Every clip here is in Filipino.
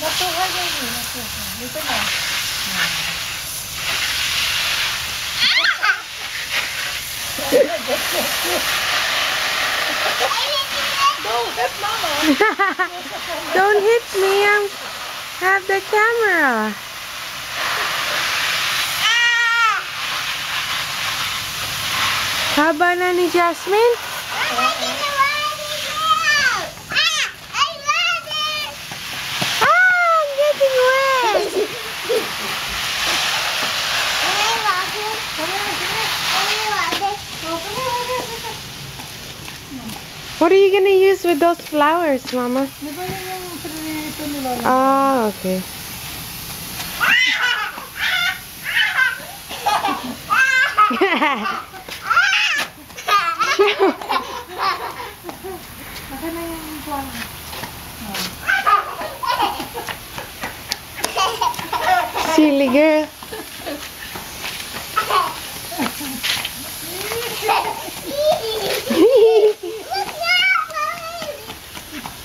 Natuhan na yun. Dito na. Don't hit Mama. Don't hit me. I have the camera. Haba na ni Jasmine? What are you gonna use with those flowers, Mama? Ah, okay. Silly girl.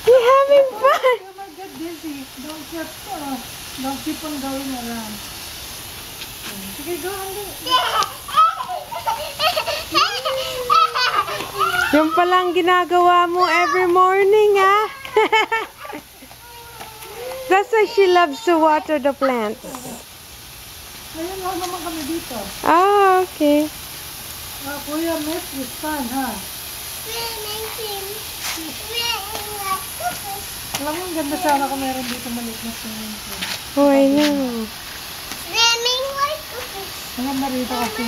You're having fun. You might get dizzy. Don't keep on going around. Sige, go on. Yung palang ginagawa mo every morning, ah. That's why she loves to water the plants. Ngayon lang naman kami dito. Ah, okay. Kuya, met is fun, ha? Alam mo, ang ganda sana kung meron dito maliit na swimming pool. Oh, I know. Ang ganda rito kasi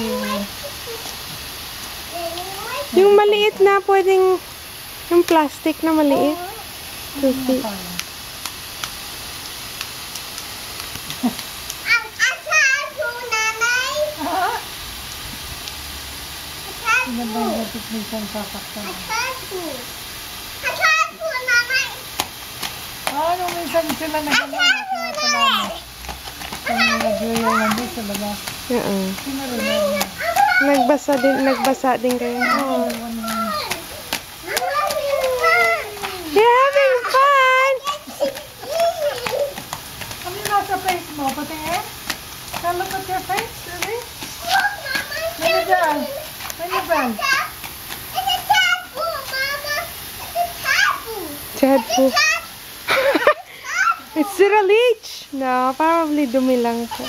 Yung maliit na, pwedeng yung plastic na maliit. 2 feet. ang ganda yung vertic minsan sasaktan. Nung minsan sila nag-alala kaya pala mo. Kung nag-joy nandun sa labas. Sino rin na? Nagbasa din kayo. Oh. You're having fun! Ano yung nasa face mo? Patingin? Look at your face, really? Ano dyan? Ano dyan? Tadpole. It's still a leech. No, probably dumi lang po.